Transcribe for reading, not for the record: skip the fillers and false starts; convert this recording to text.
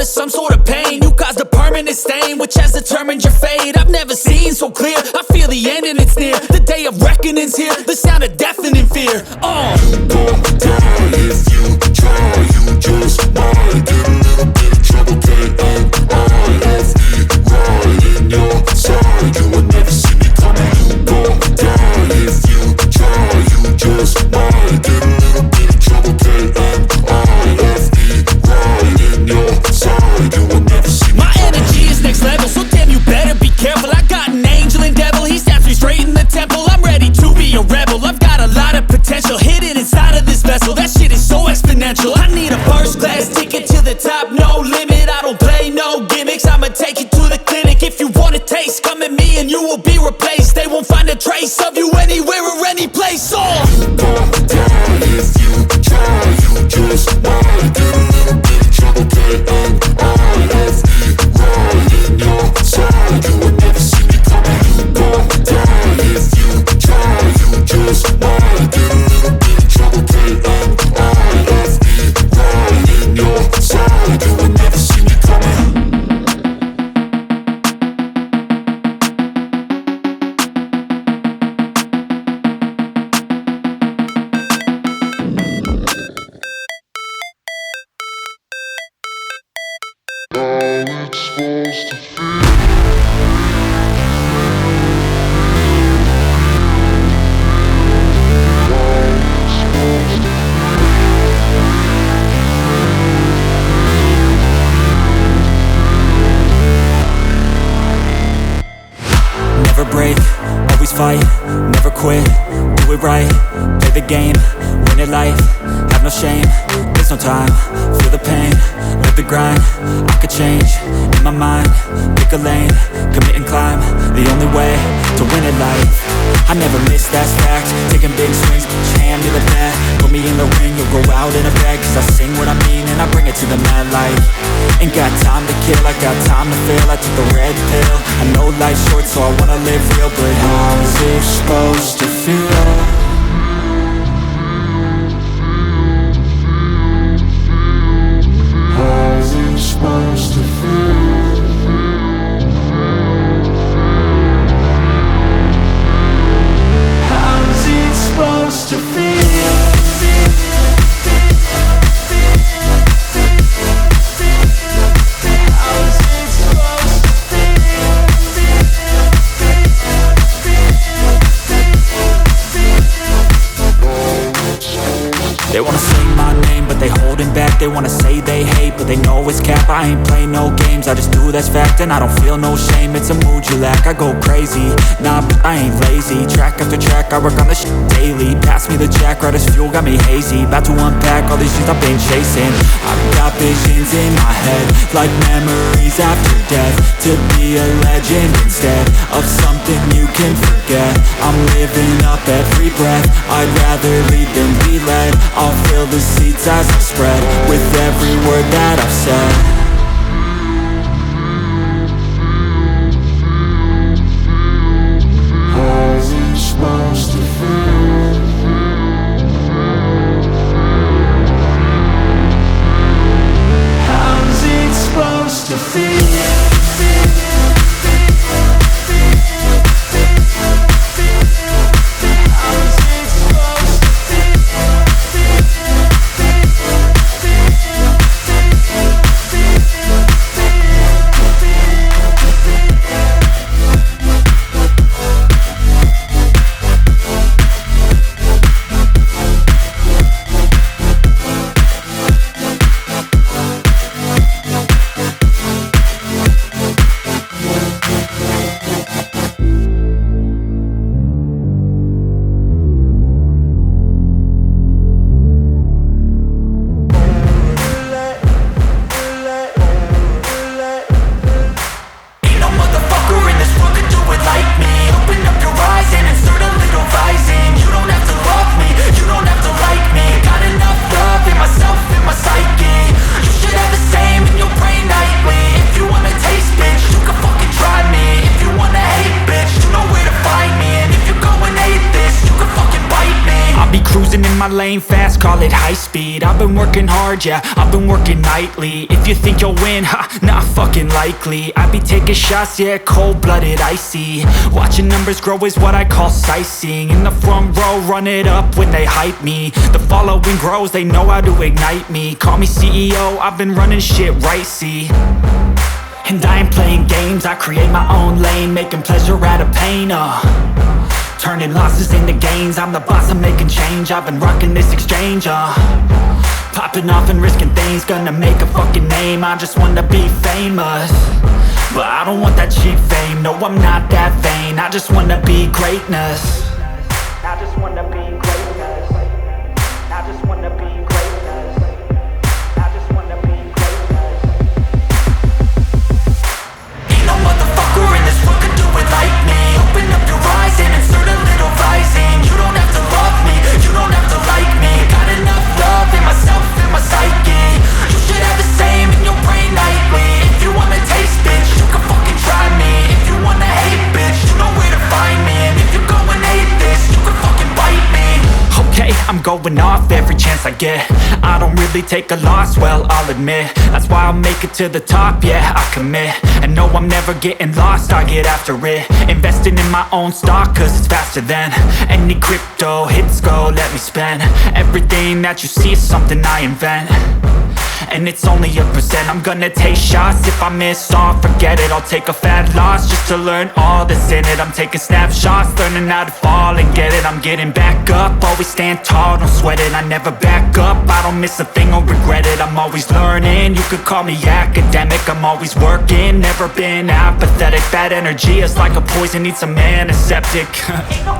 of some sort of pain. You caused a permanent stain, which has determined your fate. I've never seen so clear, I feel the end and it's near. The day of reckoning's here, the sound of deafening fear. You gon' die if you try, you just might get a little bit of trouble, K-N-I-F-E, right in your side. You would never see me coming. You gon' die if you try, you just might get a little bit of trouble, K-N-I-F-E, right in your side. You would never see me My energy is next level, so damn you better be careful. I got an angel and devil, he snaps me straight in the temple. I'm ready to be a rebel, I've got a lot of potential hidden inside of this vessel. That shit is so exponential. I need a first class ticket to the top, no limit. I don't play no gimmicks, I'ma take you to the clinic. If you want a taste, come at me and you will be replaced. They won't find a trace of you anywhere or any place. You gon' die if you try, you just might get a little bit of trouble, K-N-I-F-E, right in your side. You would never see me coming. You gon' die if you try, you just might get a little bit of trouble, K-N-I-F-E, right in your side. You would never see me coming. Never break, always fight, never quit, do it right, play the game, win it life, have no shame, there's no time, feel the pain, live the grind, I could change, in my mind, pick a lane, commit and climb, the only way to win it life. I never miss, that's fact, taking big swings, put your hand to the bat, put me in the ring, you'll go out in a bag, cause I sing what I mean and I bring it to the mad light. Ain't got time to kill, I got time to feel, I took the red pill, I know life's short so I wanna live real, but how's it supposed to feel? How's it supposed to feel? How's it supposed to feel? They wanna say my name, but they holding back. They wanna say they hate, but they know it's cap. I ain't play no games, I just do that's fact. And I don't feel no shame, it's a mood you lack. I go crazy, nah, but I ain't lazy. Track after track, I work on this shit daily. Pass me the jack, right as fuel, got me hazy. About to unpack all these things I've been chasing. I've got visions in my head, like memories after death. To be a legend instead of something you can forget. I'm living up every breath, I'd rather lead than be led. I'll fill the seats as I spread with every word that I've said. How's it supposed to feel? How's it supposed to feel? lane fast, call it high speed. I've been working hard, yeah, I've been working nightly. If you think you'll win, ha, not fucking likely. I be taking shots, yeah, cold-blooded, icy. Watching numbers grow is what I call sightseeing. In the front row, run it up when they hype me. The following grows, they know how to ignite me. Call me CEO, I've been running shit right, see. And I ain't playing games, I create my own lane, making pleasure out of pain, turning losses into gains. I'm the boss, I'm making change. I've been rocking this exchange, popping off and risking things. Gonna make a fucking name, I just wanna be famous. But I don't want that cheap fame, no I'm not that vain. I just wanna be greatness. I just wanna be greatness. I just wanna be greatness. I just wanna be greatness. Ain't no motherfucker in this world could do it like me. Open up your eyes and insert a little rising. You don't have to love me, you don't have to like me. Got enough love in myself, in my psyche. You should have the same in your brain nightly. If you wanna taste, bitch, you can fucking try me. If you wanna hate, bitch, you know where to find me. And if you go and hate this, you can fucking bite me. Okay, I'm going off every chance I get. I don't really take a loss, well, I'll admit. That's why I'll make it to the top, yeah, I commit. And no, I'm never getting lost, I get after it. Investing in my own stock, cause it's faster than any crypto hits go, let me spend. Everything that you see is something I invent. And it's only a percent. I'm gonna take shots. If I miss all, forget it. I'll take a fat loss just to learn all that's in it. I'm taking snapshots, learning how to fall and get it. I'm getting back up, always stand tall, don't sweat it. I never back up, I don't miss a thing or regret it. I'm always learning, you could call me academic. I'm always working, never been apathetic. Bad energy is like a poison, needs a antiseptic. Ain't no